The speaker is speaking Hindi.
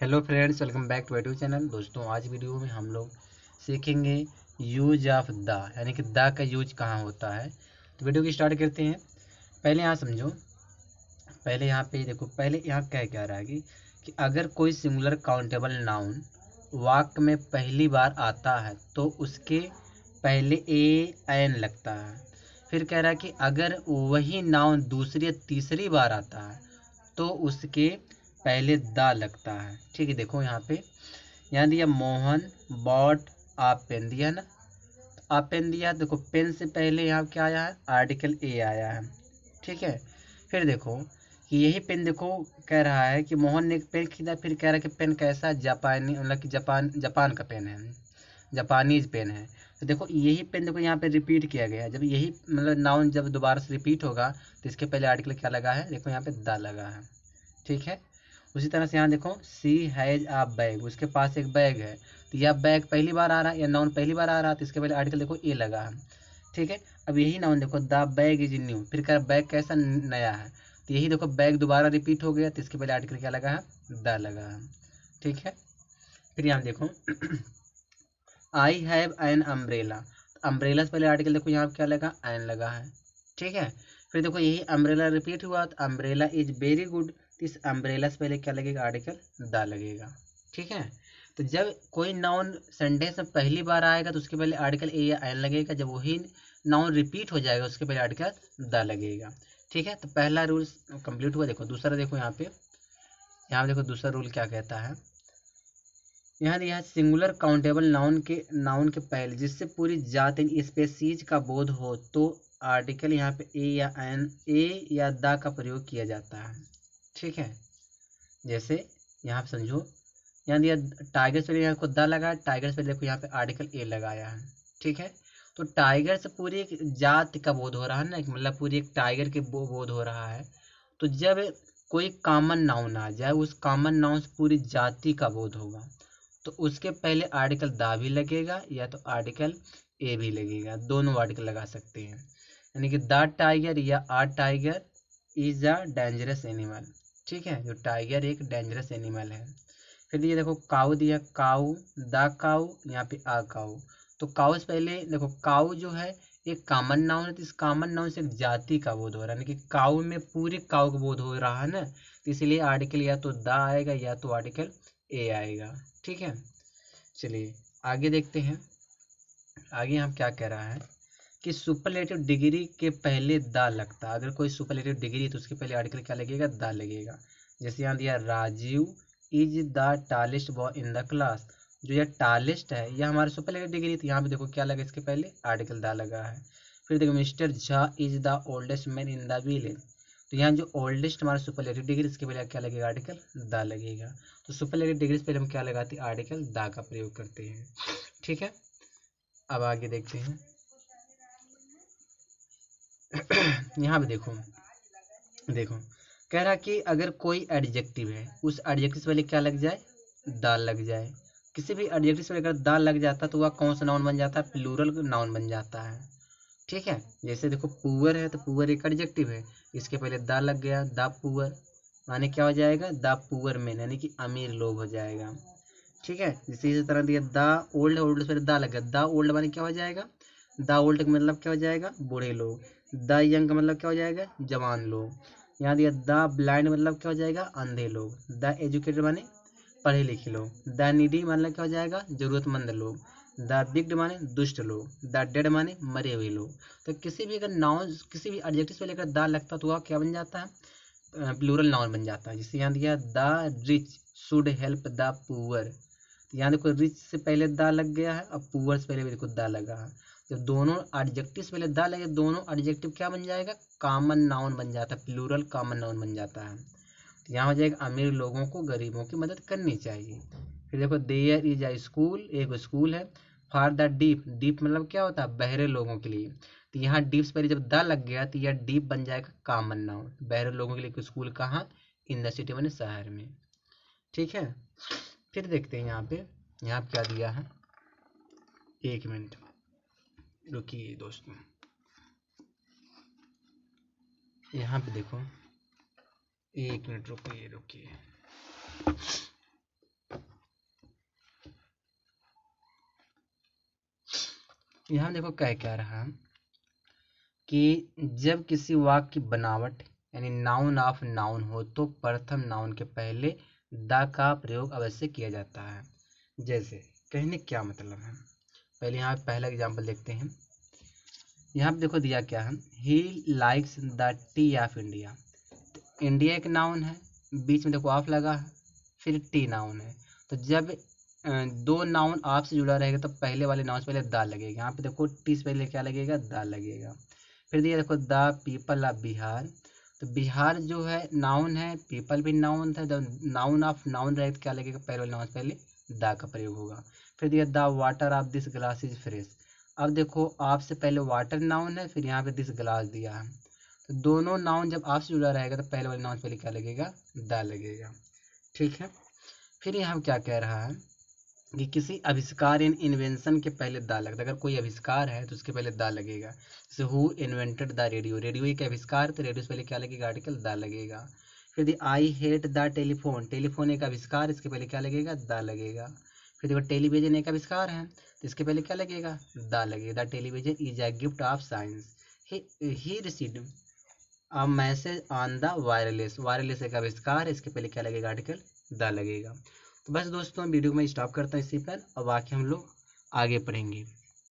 Hello friends, welcome back to YouTube channel. दोस्तों, आज वीडियो में हम लोग सीखेंगे यूज ऑफ द, यानी कि द का यूज कहाँ होता है। तो वीडियो की स्टार्ट करते हैं। पहले यहाँ समझो, पहले यहाँ पे देखो, पहले यहाँ क्या रहा है कि अगर कोई सिंगुलर काउंटेबल नाउन वाक्य में पहली बार आता है तो उसके पहले ए एन लगता है। फिर कह रहा है कि अगर वही नाउन दूसरी या तीसरी बार आता है तो उसके पहले दा लगता है। ठीक है, देखो यहाँ दिया मोहन बॉट आप पेन दिया ना, आप पेन दिया। देखो पेन से पहले यहाँ क्या आया है, आर्टिकल ए आया है। ठीक है, फिर देखो कि यही पेन देखो कह रहा है कि मोहन ने एक पेन खरीदा, फिर कह रहा है कि पेन कैसा, जापानी, मतलब कि जापान का पेन है, जापानीज पेन है। तो देखो यही पेन देखो यहाँ पे रिपीट किया गया है। जब यही मतलब नाउन जब दोबारा से रिपीट होगा तो इसके पहले आर्टिकल क्या लगा है, देखो यहाँ पे दा लगा है। ठीक है, उसी तरह से यहाँ देखो सी हैज आ बैग, उसके पास एक बैग है। तो यह बैग पहली बार आ रहा है, या नाउन पहली बार आ रहा है, तो इसके पहले आर्टिकल देखो ए लगा है। ठीक है, अब यही नाउन देखो द बैग इज न्यू, फिर कह बैग कैसा, नया है। तो यही देखो बैग दोबारा रिपीट हो गया, तो इसके पहले आर्टिकल क्या लगा है, द लगा है। ठीक है, फिर यहाँ देखो I have an umbrella, umbrella से पहले आर्टिकल देखो यहाँ क्या लगा, एन लगा है। ठीक है, फिर देखो यही अम्ब्रेला रिपीट हुआ, तो अम्ब्रेला इज वेरी गुड, तो इस अम्ब्रेला से पहले क्या लगेगा, आर्टिकल दा लगेगा। ठीक है, तो जब कोई नाउन सेंटेंस में पहली बार आएगा तो उसके पहले आर्टिकल ए या एन लगेगा। जब वही नाउन रिपीट हो जाएगा उसके पहले आर्टिकल दा लगेगा। ठीक है, तो पहला रूल कंप्लीट हुआ। देखो दूसरा, देखो यहाँ देखो दूसरा रूल क्या कहता है। यहाँ सिंगुलर काउंटेबल नाउन के पहले जिससे पूरी जात स्पेसीज का बोध हो तो आर्टिकल यहाँ पे ए या दा का प्रयोग किया जाता है। ठीक है, जैसे यहाँ पे समझो, यहाँ दिया टाइगर से यहाँ को दा लगा, टाइगर से देखो यहाँ पे आर्टिकल ए लगाया है। ठीक है, तो टाइगर से पूरी एक जात का बोध हो रहा है ना, मतलब पूरी एक टाइगर के बोध हो रहा है। तो जब कोई कॉमन नाउन आ जाए, उस कॉमन नाउन से पूरी जाति का बोध होगा, तो उसके पहले आर्टिकल दा भी लगेगा या तो आर्टिकल ए भी लगेगा, दोनों आर्टिकल लगा सकते हैं। यानी कि द टाइगर या a tiger is a dangerous animal. ठीक है, जो टाइगर एक डेंजरस एनिमल है। फिर ये देखो काऊ दिया, काऊ, द काऊ, यहाँ पे आ काऊ। तो काऊ से पहले देखो, काऊ जो है एक कॉमन नाउन है, तो इस कॉमन नाउन से एक जाति का बोध हो रहा है, यानी कि काऊ में पूरी काऊ का बोध हो रहा है ना, तो इसलिए आर्टिकल या तो द आएगा या तो आर्टिकल ए आएगा। ठीक है, चलिए आगे देखते हैं। आगे हम क्या कह रहा है कि सुपरलेटिव डिग्री के पहले दा लगता है। अगर कोई सुपरलेटिव डिग्री है तो उसके पहले आर्टिकल क्या लगेगा, दा लगेगा। जैसे यहाँ दिया Rajiv is the tallest boy in the class. जो यह टालेस्ट है यह हमारे सुपरलेटिव डिग्री, तो यहाँ पे देखो क्या लगा, इसके पहले आर्टिकल दा लगा है। फिर देखो mister Jha is the oldest man in the village. तो यहाँ जो ओल्डेस्ट हमारा सुपरलेटिव डिग्री, इसके पहले क्या लगेगा, आर्टिकल दा लगेगा। तो सुपरलेटिव डिग्री से पहले हम क्या लगाते हैं, आर्टिकल दा का प्रयोग करते हैं। ठीक है, अब आगे देखते हैं। यहाँ पे देखो, देखो कह रहा कि अगर कोई एडजेक्टिव है, उस एडजेक्टिव से पहले क्या लग जाए, दाल लग जाए। किसी भी एडजेक्टिव से अगर दाल लग जाता है तो वह कौन सा नाउन बन जाता है, प्लूरल नाउन बन जाता है। ठीक है, जैसे देखो पुअर है, तो पुअर एक एडजेक्टिव है, इसके पहले दा लग गया, द पुअर, माने क्या हो जाएगा, द पुअर मैन, यानी कि अमीर लोग हो जाएगा। ठीक है, जैसे इसी तरह दिया द ओल्ड, ओल्ड से दा लग गया, द ओल्ड माने क्या हो जाएगा, द ओल्ड का मतलब क्या हो जाएगा, बूढ़े लोग। द यंग का मतलब क्या हो जाएगा, जवान लोग। यहाँ दिया द ब्लाइंड मतलब क्या हो जाएगा, अंधे लोग। द एजुकेटेड माने पढ़े लिखे लोग। द नीडी मतलब क्या हो जाएगा, जरूरतमंद लोग। द बिग्ड माने दुष्ट लोग। द डेड माने मरे हुए लोग। तो किसी भी अगर नाउन, किसी भी एडजेक्टिव से लेकर द लगता तो वह क्या बन जाता है, प्लूरल नाउन बन जाता है। जिससे यहाँ दिया the rich should help the poor. यहाँ देखो रिच से पहले दा लग गया है, अब पुअर से पहले भी देखो दा लगा है। जब दोनों एडजेक्टिव से पहले दा लगे, दोनों एडजेक्टिव क्या बन जाएगा, कॉमन नाउन बन जाता है, प्लूरल कॉमन नाउन बन जाता है। तो यहाँ हो जाएगा अमीर लोगों को गरीबों की मदद करनी चाहिए। फिर देखो देयर इज अ स्कूल, एक स्कूल है। फॉर द डीप, डीप मतलब क्या होता है, बहरे लोगों के लिए। तो यहाँ डीप से पहले जब दा लग गया तो यह डीप बन जाएगा कॉमन नाउन, बहरे लोगों के लिए स्कूल कहाँ, इन द सिटी मैंने शहर में। ठीक है, फिर देखते हैं यहाँ पे क्या दिया है। एक मिनट रुकिए दोस्तों, यहाँ पे देखो, एक मिनट रुकिए रुकिए। यहाँ देखो कह क्या रहा कि जब किसी वाक्य की बनावट यानी नाउन ऑफ नाउन हो तो प्रथम नाउन के पहले द का प्रयोग अवश्य किया जाता है। जैसे कहने क्या मतलब है, पहले यहाँ पहला एग्जाम्पल देखते हैं। यहाँ पे देखो दिया क्या है, he likes the T of India. तो इंडिया एक नाउन है, बीच में देखो ऑफ लगा है, फिर टी नाउन है। तो जब दो नाउन आप से जुड़ा रहेगा तो पहले वाले नाउन से पहले द लगेगा। यहाँ पे देखो टी से पहले क्या लगेगा, द लगेगा। फिर दिया देखो द पीपल ऑफ बिहार। तो बिहार जो है नाउन है, पीपल भी नाउन था। जब नाउन ऑफ नाउन रहे तो क्या लगेगा, पहले वाले नाउन से पहले द का प्रयोग होगा। फिर दिया the water of this glass is fresh. अब देखो आपसे पहले वाटर नाउन है, फिर यहाँ पे दिस ग्लास दिया है। तो दोनों नाउन जब आपसे जुड़ा रहेगा तो पहले वाले नाउन से पहले क्या लगेगा, द लगेगा। ठीक है। फिर यहाँ क्या कह रहा है कि किसी आविष्कार इन इन्वेंशन के पहले द लगता है। अगर कोई आविष्कार है तो उसके पहले द लगेगा। जैसे who invented the radio, radio एक आविष्कार, तो रेडियो से पहले क्या लगेगा, आर्टिकल द लगेगा। फिर the I hate the telephone, telephone एक आविष्कार, इसके पहले क्या लगेगा, द लगेगा। फिर देखो टेलीविजन एक आविष्कार है तो इसके पहले क्या लगेगा, द लगेगा। The television is a gift of science. He received a message on the wireless, wireless एक आविष्कार है, इसके पहले क्या लगेगा, आर्टिकल द लगेगा। तो बस दोस्तों वीडियो में स्टॉप करता हूँ इसी पर, और बाकी हम लोग आगे पढ़ेंगे।